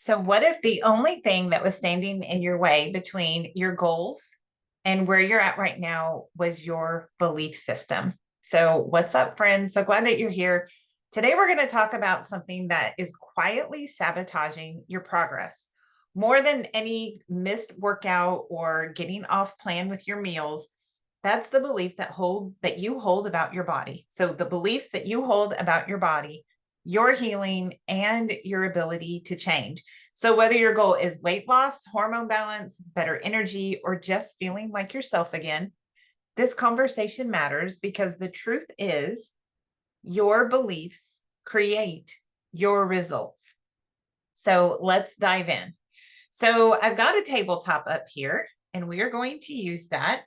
So, what if the only thing that was standing in your way between your goals and where you're at right now was your belief system? So, what's up, friends? So glad that you're here. Today, we're going to talk about something that is quietly sabotaging your progress. More than any missed workout or getting off plan with your meals, that's the belief that you hold about your body. So, the beliefs that you hold about your body, your healing, and your ability to change. So, whether your goal is weight loss, hormone balance, better energy, or just feeling like yourself again, this conversation matters because the truth is your beliefs create your results. So, let's dive in. So, I've got a tabletop up here, and we are going to use that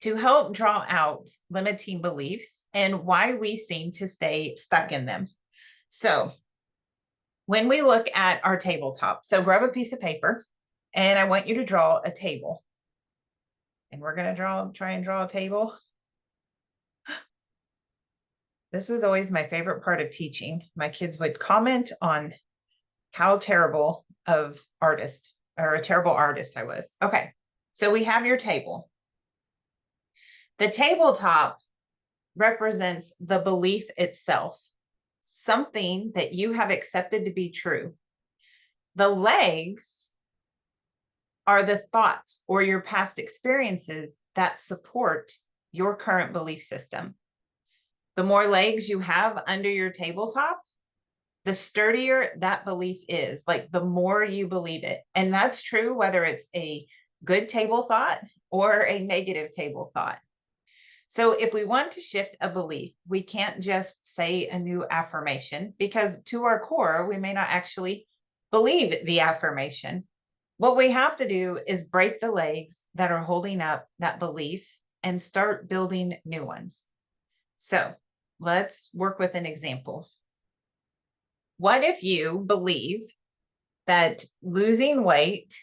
to help draw out limiting beliefs and why we seem to stay stuck in them. So, when we look at our tabletop, so grab a piece of paper and I want you to draw a table. And we're going to try and draw a table. This was always my favorite part of teaching. My kids would comment on how terrible of artist or a terrible artist I was. Okay. So we have your table. The tabletop represents the belief itself, something that you have accepted to be true. The legs are the thoughts or your past experiences that support your current belief system. The more legs you have under your tabletop, the sturdier that belief is, like the more you believe it. And that's true whether it's a good table thought or a negative table thought. So if we want to shift a belief, we can't just say a new affirmation because to our core, we may not actually believe the affirmation. What we have to do is break the legs that are holding up that belief and start building new ones. So let's work with an example. What if you believe that losing weight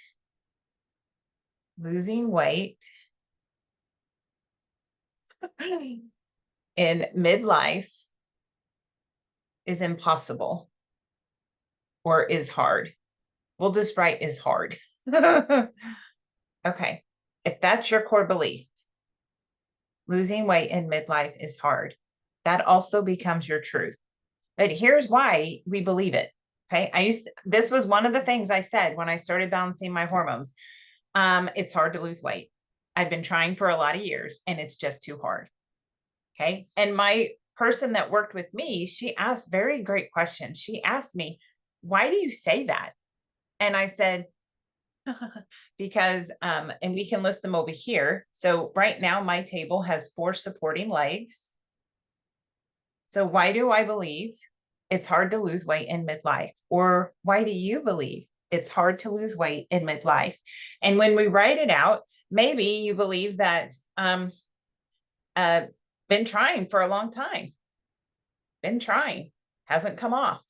in midlife is impossible or is hard? We'll just write is hard. Okay. If that's your core belief, losing weight in midlife is hard, that also becomes your truth. But here's why we believe it. Okay. This was one of the things I said when I started balancing my hormones. It's hard to lose weight. I've been trying for a lot of years and it's just too hard. Okay. And my person that worked with me, she asked very great questions. She asked me, why do you say that? And I said, because, and we can list them over here. So right now my table has 4 supporting legs. So why do I believe it's hard to lose weight in midlife? Or why do you believe it's hard to lose weight in midlife? And when we write it out, maybe you believe that been trying for a long time. Been trying, hasn't come off.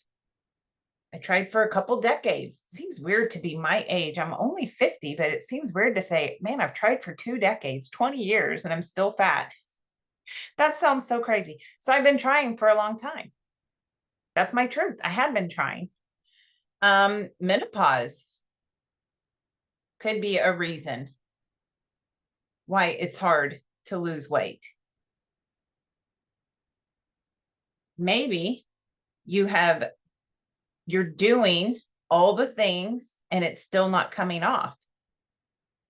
I tried for a couple decades. It seems weird to be my age. I'm only 50, but it seems weird to say, man, I've tried for 2 decades, 20 years, and I'm still fat. That sounds so crazy. So I've been trying for a long time. That's my truth. I had been trying. Menopause could be a reason why it's hard to lose weight. Maybe you're doing all the things and it's still not coming off.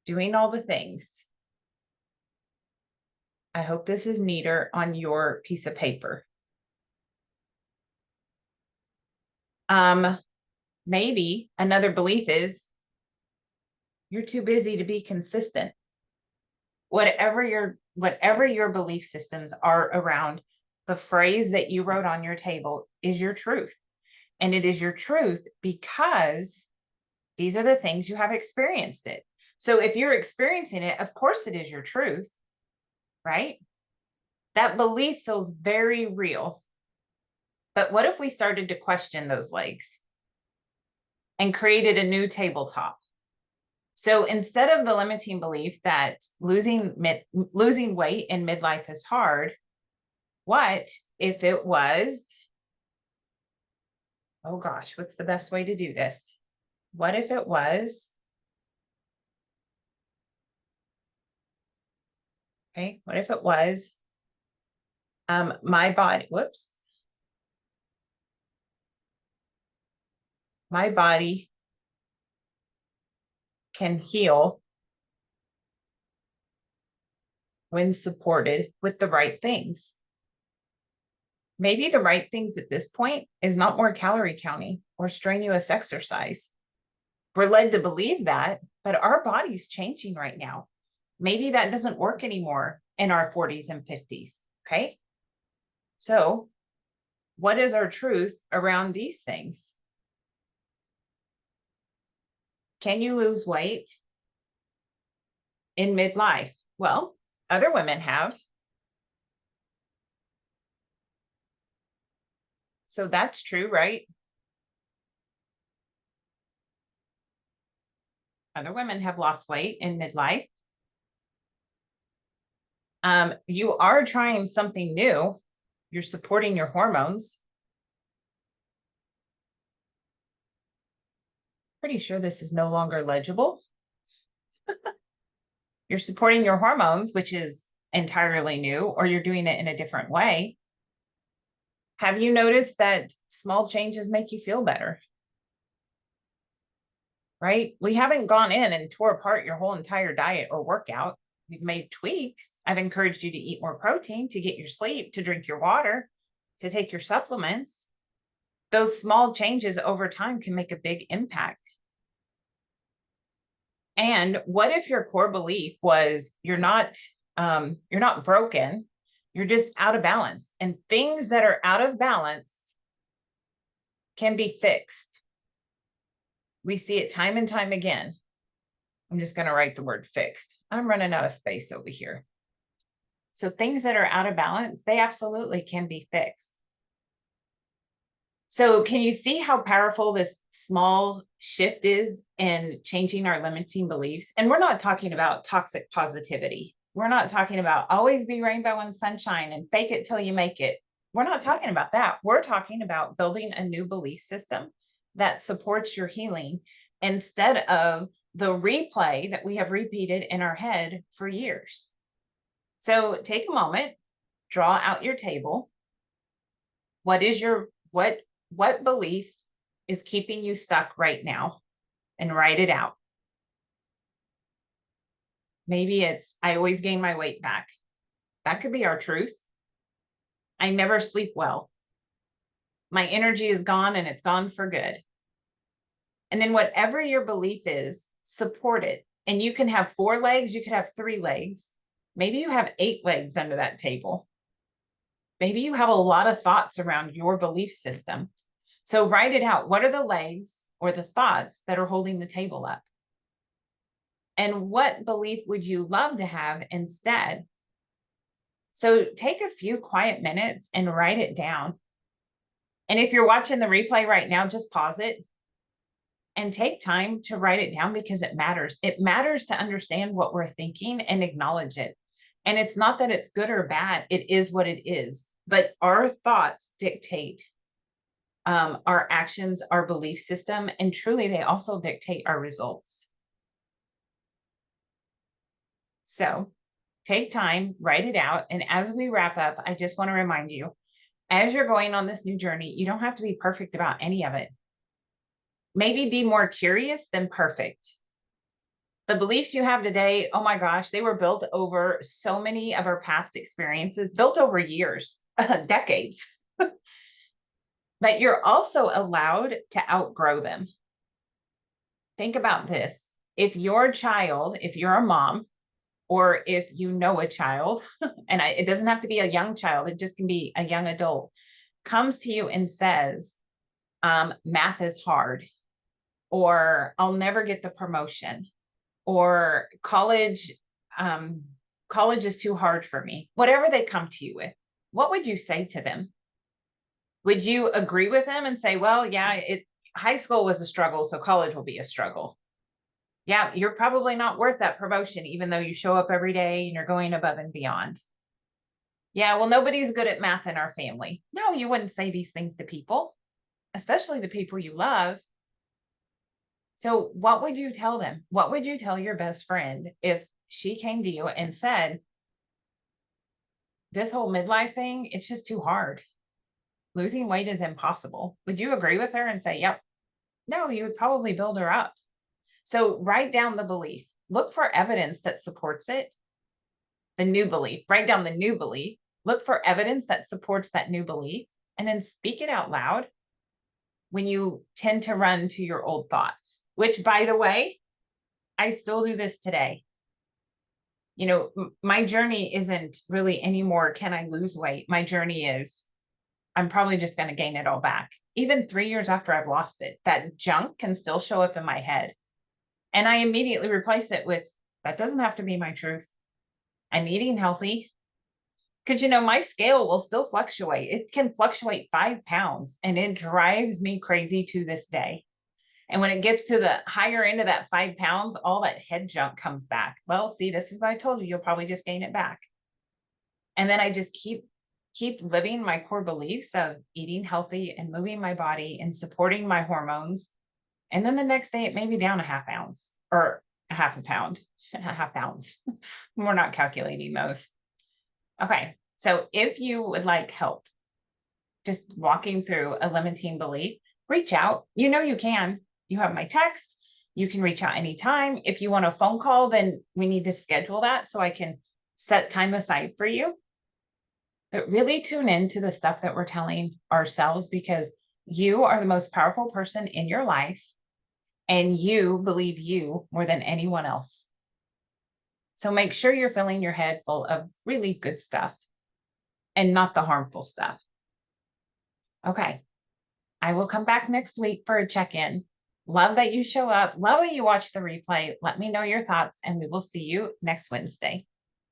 Doing all the things. I hope this is neater on your piece of paper. Maybe another belief is you're too busy to be consistent. Whatever your belief systems are around the phrase that you wrote on your table is your truth. And it is your truth because these are the things you have experienced it. So if you're experiencing it, of course it is your truth, right? That belief feels very real. But what if we started to question those legs and created a new tabletop? So instead of the limiting belief that losing weight in midlife is hard, what if it was, oh gosh, what's the best way to do this? What if it was, okay, what if it was, my body, whoops, my body can heal when supported with the right things. Maybe the right things at this point is not more calorie counting or strenuous exercise. We're led to believe that, but our body's changing right now. Maybe that doesn't work anymore in our 40s and 50s. Okay. So, what is our truth around these things? Can you lose weight in midlife? Well, other women have. So that's true, right? Other women have lost weight in midlife. You are trying something new. You're supporting your hormones. Pretty sure this is no longer legible. You're supporting your hormones, which is entirely new, or you're doing it in a different way. Have you noticed that small changes make you feel better? Right? We haven't gone in and tore apart your whole entire diet or workout. We've made tweaks. I've encouraged you to eat more protein, to get your sleep, to drink your water, to take your supplements. Those small changes over time can make a big impact. And what if your core belief was you're not broken, you're just out of balance, and things that are out of balance can be fixed. We see it time and time again. I'm just going to write the word fixed. I'm running out of space over here. So things that are out of balance, they absolutely can be fixed. So can you see how powerful this small shift is in changing our limiting beliefs? And we're not talking about toxic positivity. We're not talking about always be rainbow and sunshine and fake it till you make it. We're not talking about that. We're talking about building a new belief system that supports your healing instead of the replay that we have repeated in our head for years. So take a moment, draw out your table. What belief is keeping you stuck right now? And write it out. Maybe it's, I always gain my weight back. That could be our truth. I never sleep well. My energy is gone and it's gone for good. And then whatever your belief is, support it. And you can have 4 legs, you could have 3 legs. Maybe you have 8 legs under that table. Maybe you have a lot of thoughts around your belief system. So write it out. What are the legs or the thoughts that are holding the table up? And what belief would you love to have instead? So take a few quiet minutes and write it down. And if you're watching the replay right now, just pause it and take time to write it down because it matters. It matters to understand what we're thinking and acknowledge it. And it's not that it's good or bad. It is what it is. But our thoughts dictate our actions, our belief system, and truly they also dictate our results. So take time, write it out. And as we wrap up, I just want to remind you, as you're going on this new journey, you don't have to be perfect about any of it. Maybe be more curious than perfect. The beliefs you have today, oh my gosh, they were built over so many of our past experiences, built over years, decades. But you're also allowed to outgrow them. Think about this. If your child, if you're a mom, or if you know a child, and it doesn't have to be a young child, it just can be a young adult, comes to you and says, math is hard, or I'll never get the promotion, or college is too hard for me, whatever they come to you with, what would you say to them? Would you agree with them and say, well, yeah, high school was a struggle, so college will be a struggle? Yeah, you're probably not worth that promotion, even though you show up every day and you're going above and beyond. Yeah, well, nobody's good at math in our family. No, you wouldn't say these things to people, especially the people you love. So, what would you tell them? What would you tell your best friend if she came to you and said, this whole midlife thing, it's just too hard. Losing weight is impossible. Would you agree with her and say, yep? No, you would probably build her up. So write down the belief. Look for evidence that supports it. The new belief. Write down the new belief. Look for evidence that supports that new belief. And then speak it out loud when you tend to run to your old thoughts, which, by the way, I still do this today. You know, my journey isn't really anymore, can I lose weight? My journey is, I'm probably just going to gain it all back. Even 3 years after I've lost it, that junk can still show up in my head. And I immediately replace it with, that doesn't have to be my truth. I'm eating healthy. Because, you know, my scale will still fluctuate. It can fluctuate 5 pounds, and it drives me crazy to this day. And when it gets to the higher end of that 5 pounds, all that head junk comes back. Well, see, this is what I told you. You'll probably just gain it back. And then I just keep living my core beliefs of eating healthy and moving my body and supporting my hormones. And then the next day it may be down a half ounce or a half a pound, half pounds. We're not calculating those. Okay. So if you would like help just walking through a limiting belief, reach out. You know, you can. You have my text. You can reach out anytime. If you want a phone call, then we need to schedule that so I can set time aside for you. But really tune into the stuff that we're telling ourselves, because you are the most powerful person in your life and you believe you more than anyone else. So make sure you're filling your head full of really good stuff and not the harmful stuff. Okay. I will come back next week for a check-in. Love that you show up. Love that you watch the replay. Let me know your thoughts, and we will see you next Wednesday.